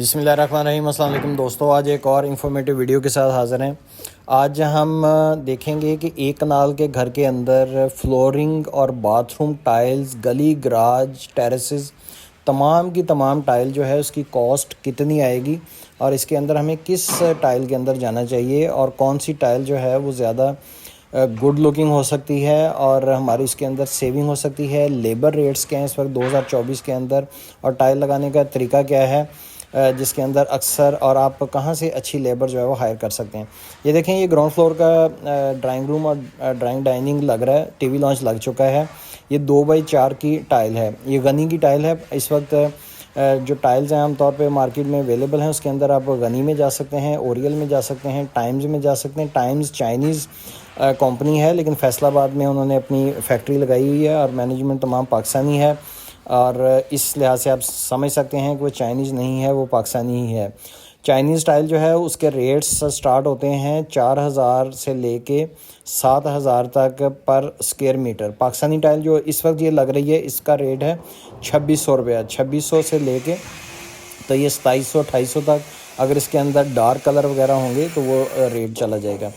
बिस्मिल्लाहिर्रहमानिर्रहीम। अस्सलाम वालेकुम दोस्तों, आज एक और इन्फॉर्मेटिव वीडियो के साथ हाज़िर हैं। आज हम देखेंगे कि एक कनाल के घर के अंदर फ्लोरिंग और बाथरूम टाइल्स, गली, गराज, टेरेसेस, तमाम की तमाम टाइल जो है उसकी कॉस्ट कितनी आएगी और इसके अंदर हमें किस टाइल के अंदर जाना चाहिए और कौन सी टाइल जो है वो ज़्यादा गुड लुकिंग हो सकती है और हमारी इसके अंदर सेविंग हो सकती है। लेबर रेट्स क्या हैं इस वक्त 2024 के अंदर और टाइल लगाने का तरीका क्या है जिसके अंदर अक्सर और आप कहाँ से अच्छी लेबर जो है वो हायर कर सकते हैं। ये देखें, ये ग्राउंड फ्लोर का ड्राइंग रूम और ड्राइंग डाइनिंग लग रहा है। टीवी लॉन्च लग चुका है। ये 2x4 की टाइल है, ये गनी की टाइल है। इस वक्त जो टाइल्स हैं आमतौर पे मार्केट में अवेलेबल हैं, उसके अंदर आप गनी में जा सकते हैं, ओरियल में जा सकते हैं, टाइम्स में जा सकते हैं। टाइम्स चाइनीज़ कंपनी है लेकिन फैसलाबाद में उन्होंने अपनी फैक्ट्री लगाई हुई है और मैनेजमेंट तमाम पाकिस्तानी है और इस लिहाज से आप समझ सकते हैं कि वो चाइनीज़ नहीं है, वो पाकिस्तानी ही है। चाइनीज़ टाइल जो है उसके रेट्स स्टार्ट होते हैं 4,000 से लेके 7,000 तक पर स्क्वायर मीटर। पाकिस्तानी टाइल जो इस वक्त ये लग रही है इसका रेट है 2,600 रुपया। 2,600 से लेके तो ये 2,700-2,800 तक। अगर इसके अंदर डार्क कलर वगैरह होंगे तो वो रेट चला जाएगा।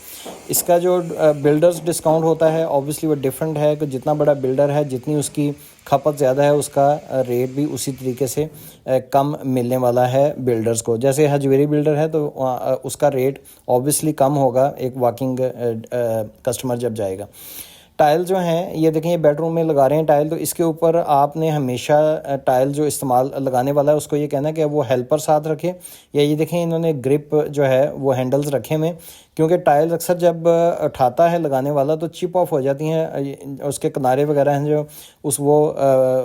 इसका जो बिल्डर्स डिस्काउंट होता है ऑब्वियसली वो डिफरेंट है कि जितना बड़ा बिल्डर है, जितनी उसकी खपत ज़्यादा है, उसका रेट भी उसी तरीके से कम मिलने वाला है बिल्डर्स को। जैसे हजवेरी बिल्डर है तो उसका रेट ऑब्वियसली कम होगा एक वॉकिंग कस्टमर जब जाएगा। टाइल जो हैं ये देखें, ये बेडरूम में लगा रहे हैं टाइल, तो इसके ऊपर आपने हमेशा टाइल जो इस्तेमाल लगाने वाला है उसको ये कहना है कि वो हेल्पर साथ रखे। या ये देखें, इन्होंने ग्रिप जो है वो हैंडल्स रखे हुए, क्योंकि टाइल्स अक्सर जब उठाता है लगाने वाला तो चिप ऑफ हो जाती हैं, उसके किनारे वगैरह हैं जो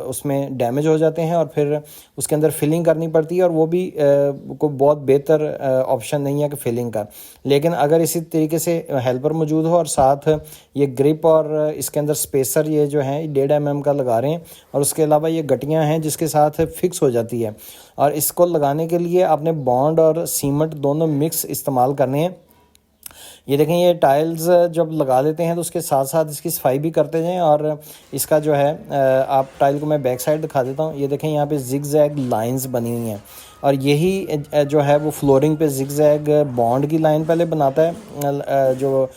उसमें डैमेज हो जाते हैं और फिर उसके अंदर फिलिंग करनी पड़ती है और वो भी को बहुत बेहतर ऑप्शन नहीं है कि फिलिंग का। लेकिन अगर इसी तरीके से हेल्पर मौजूद हो और साथ ये ग्रिप और इसके अंदर स्पेसर ये जो है 1.5 mm का लगा रहे हैं और उसके अलावा ये गटियां हैं जिसके साथ फिक्स हो जाती है, और इसको लगाने के लिए आपने बॉन्ड और सीमेंट दोनों मिक्स इस्तेमाल करने हैं। ये देखें, ये टाइल्स जब लगा लेते हैं तो उसके साथ साथ इसकी सफाई भी करते जाएं। और इसका जो है आप टाइल को मैं बैक साइड दिखा देता हूँ। ये देखें, यहाँ पे जिग जैग लाइन्स बनी हुई हैं और यही जो है वो फ्लोरिंग पे जिग जैग बॉन्ड की लाइन पहले बनाता है जो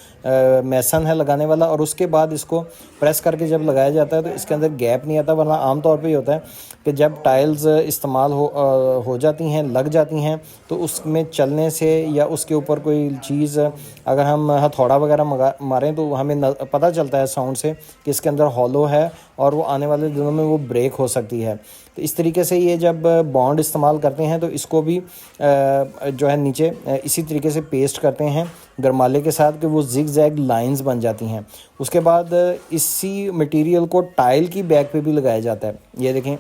मेसन है लगाने वाला, और उसके बाद इसको प्रेस करके जब लगाया जाता है तो इसके अंदर गैप नहीं आता। वरना आमतौर पे ही होता है कि जब टाइल्स इस्तेमाल हो जाती हैं, लग जाती हैं, तो उसमें चलने से या उसके ऊपर कोई चीज़ अगर हम हथौड़ा वगैरह मारें तो हमें पता चलता है साउंड से कि इसके अंदर हॉलो है और वो आने वाले दिनों में वो ब्रेक हो सकती है। तो इस तरीके से ये जब बॉन्ड इस्तेमाल करते हैं तो इसको भी जो है नीचे इसी तरीके से पेस्ट करते हैं गरमाले के साथ कि वो जिग जैग लाइंस बन जाती हैं। उसके बाद इसी मटेरियल को टाइल की बैक पे भी लगाया जाता है। ये देखें,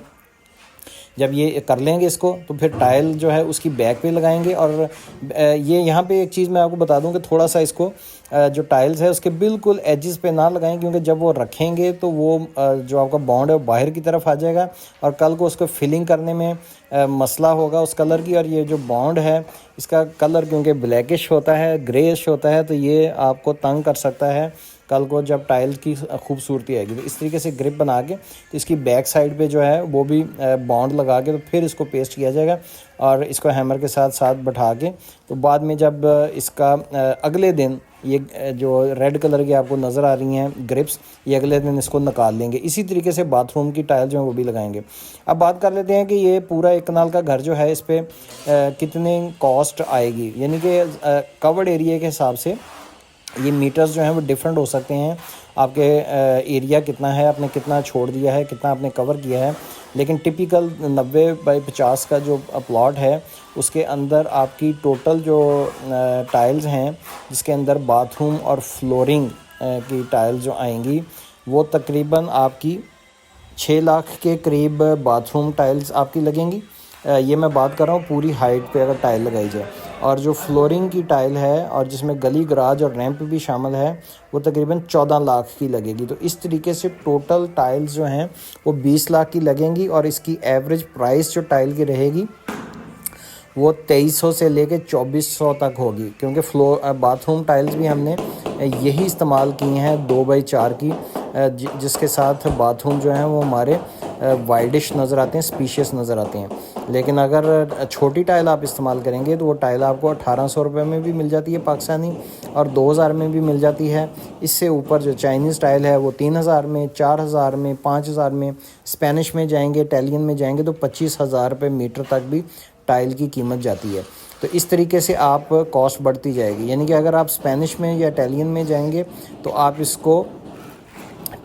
जब ये कर लेंगे इसको तो फिर टाइल जो है उसकी बैक पे लगाएंगे। और ये यहाँ पे एक चीज़ मैं आपको बता दूं कि थोड़ा सा इसको जो टाइल्स है उसके बिल्कुल एजेस पे ना लगाएं, क्योंकि जब वो रखेंगे तो वो जो आपका बॉन्ड है वो बाहर की तरफ आ जाएगा और कल को उसको फिलिंग करने में मसला होगा उस कलर की। और ये जो बॉन्ड है इसका कलर क्योंकि ब्लैकिश होता है, ग्रेइश होता है, तो ये आपको तंग कर सकता है कल को जब टाइल की खूबसूरती आएगी। तो इस तरीके से ग्रिप बना के तो इसकी बैक साइड पे जो है वो भी बॉन्ड लगा के तो फिर इसको पेस्ट किया जाएगा और इसको हैमर के साथ साथ बैठा के तो बाद में जब इसका अगले दिन ये जो रेड कलर की आपको नज़र आ रही हैं ग्रिप्स, ये अगले दिन इसको निकाल लेंगे। इसी तरीके से बाथरूम की टाइल जो है वो भी लगाएंगे। अब बात कर लेते हैं कि ये पूरा एक कनाल का घर जो है इस पर कितने कॉस्ट आएगी, यानी कि कवर्ड एरिया के हिसाब से ये मीटर्स जो हैं वो डिफरेंट हो सकते हैं। आपके एरिया कितना है, आपने कितना छोड़ दिया है, कितना आपने कवर किया है, लेकिन टिपिकल 90x50 का जो प्लॉट है उसके अंदर आपकी टोटल जो टाइल्स हैं जिसके अंदर बाथरूम और फ्लोरिंग की टाइल्स जो आएंगी वो तकरीबन आपकी 6 लाख के करीब बाथरूम टाइल्स आपकी लगेंगी। ये मैं बात कर रहा हूँ पूरी हाइट पे अगर टाइल लगाई जाए। और जो फ्लोरिंग की टाइल है और जिसमें गली, गराज और रैंप भी शामिल है वो तकरीबन 14 लाख की लगेगी। तो इस तरीके से टोटल टाइल्स जो हैं वो 20 लाख की लगेंगी और इसकी एवरेज प्राइस जो टाइल की रहेगी वो 2300 से लेके 2400 तक होगी, क्योंकि बाथरूम टाइल्स भी हमने यही इस्तेमाल की हैं 2x4 की, जिसके साथ बाथरूम जो है वो हमारे वाइडिश नज़र आते हैं, स्पीशियस नज़र आते हैं। लेकिन अगर छोटी टाइल आप इस्तेमाल करेंगे तो वो टाइल आपको 1800 रुपये में भी मिल जाती है पाकिस्तानी, और 2000 में भी मिल जाती है। इससे ऊपर जो चाइनीज़ टाइल है वो 3000 में, 4000 में, 5000 में। स्पेनिश में जाएंगे, इटालियन में जाएंगे तो 25,000 रुपये मीटर तक भी टाइल की कीमत जाती है। तो इस तरीके से आप कॉस्ट बढ़ती जाएगी। यानी कि अगर आप स्पेनिश में या इटालियन में जाएंगे तो आप इसको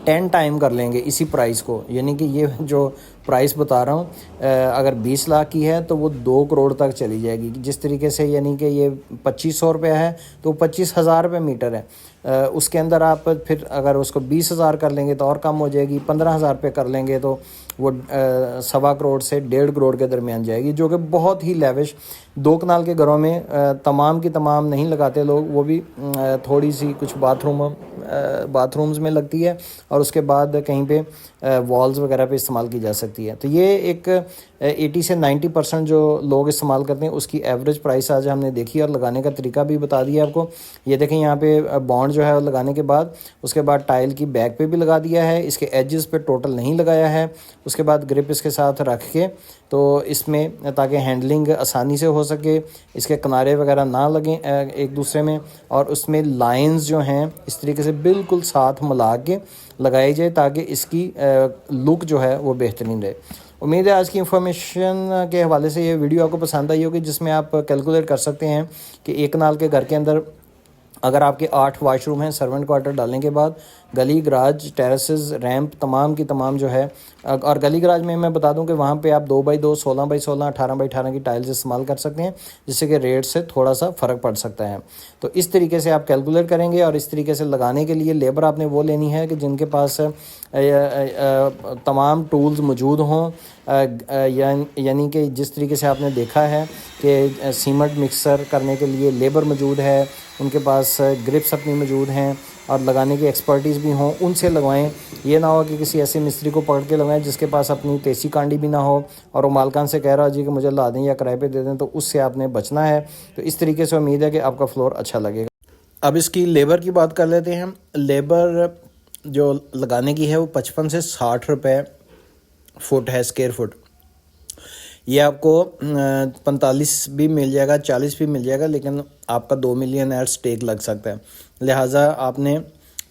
10 टाइम कर लेंगे इसी प्राइस को। यानी कि ये जो प्राइस बता रहा हूँ, अगर 20 लाख की है तो वो 2 करोड़ तक चली जाएगी। जिस तरीके से यानी कि ये 2500 रुपये है तो 25,000 रुपये मीटर है। उसके अंदर आप फिर अगर उसको 20,000 कर लेंगे तो और कम हो जाएगी। 15,000 रुपये कर लेंगे तो वो 1.25 करोड़ से 1.5 करोड़ के दरमियान जाएगी, जो कि बहुत ही लेविश। 2 कनाल के घरों में तमाम की तमाम नहीं लगाते लोग, वो भी थोड़ी सी कुछ बाथरूम्स में लगती है और उसके बाद कहीं पे वॉल्स वगैरह पे इस्तेमाल की जा सकती है। तो ये एक 80 से 90% जो लोग इस्तेमाल करते हैं उसकी एवरेज प्राइस आज हमने देखी और लगाने का तरीका भी बता दिया आपको। ये देखें यहाँ पे बॉन्ड जो है लगाने के बाद उसके बाद टाइल की बैक पे भी लगा दिया है, इसके एजेस पे टोटल नहीं लगाया है। उसके बाद ग्रिप इसके साथ रख के तो इसमें ताकि हैंडलिंग आसानी से हो सके, इसके किनारे वगैरह ना लगें एक दूसरे में, और उसमें लाइंस जो हैं इस तरीके से बिल्कुल साथ मिला के लगाई जाए ताकि इसकी लुक जो है वो बेहतरीन रहे। उम्मीद है आज की इन्फॉर्मेशन के हवाले से ये वीडियो आपको पसंद आई होगी, जिसमें आप कैलकुलेट कर सकते हैं कि एक कनाल के घर के अंदर अगर आपके 8 वाशरूम हैं, सर्वेंट क्वार्टर डालने के बाद गली, गराज, टेरेसेस, रैंप तमाम की तमाम जो है, और गली गराज में मैं बता दूं कि वहाँ पे आप 2x2, 16x16, 18x18 की टाइल्स इस्तेमाल कर सकते हैं, जिससे कि रेट से थोड़ा सा फ़र्क पड़ सकता है। तो इस तरीके से आप कैलकुलेट करेंगे और इस तरीके से लगाने के लिए लेबर आपने वो लेनी है कि जिनके पास तमाम टूल्स मौजूद हों। यानी कि जिस तरीके से आपने देखा है कि सीमेंट मिक्सर करने के लिए लेबर मौजूद है, उनके पास ग्रिप्स अपनी मौजूद हैं और लगाने की एक्सपर्टीज़ भी हों, उनसे लगवाएं। ये ना हो कि किसी ऐसे मिस्त्री को पकड़ के लगवाएं जिसके पास अपनी तेसी कांडी भी ना हो और वो मालकान से कह रहा हो जी कि मुझे ला दें या किराए पे दे दें, तो उससे आपने बचना है। तो इस तरीके से उम्मीद है कि आपका फ्लोर अच्छा लगेगा। अब इसकी लेबर की बात कर लेते हैं। लेबर जो लगाने की है वो 55 से 60 रुपये फुट है, स्क्वायर फुट। ये आपको 45 भी मिल जाएगा, 40 भी मिल जाएगा, लेकिन आपका 2 मिलियन एड स्टेक लग सकता है। लिहाजा आपने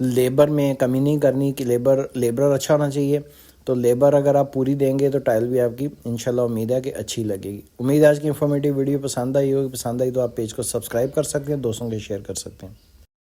लेबर में कमी नहीं करनी कि लेबर अच्छा होना चाहिए। तो लेबर अगर आप पूरी देंगे तो टाइल भी आपकी इंशाल्लाह उम्मीद है कि अच्छी लगेगी। उम्मीद है आज की इन्फॉर्मेटिव वीडियो पसंद आई होगी। पसंद आई तो आप पेज को सब्सक्राइब कर सकते हैं, दोस्तों के शेयर कर सकते हैं।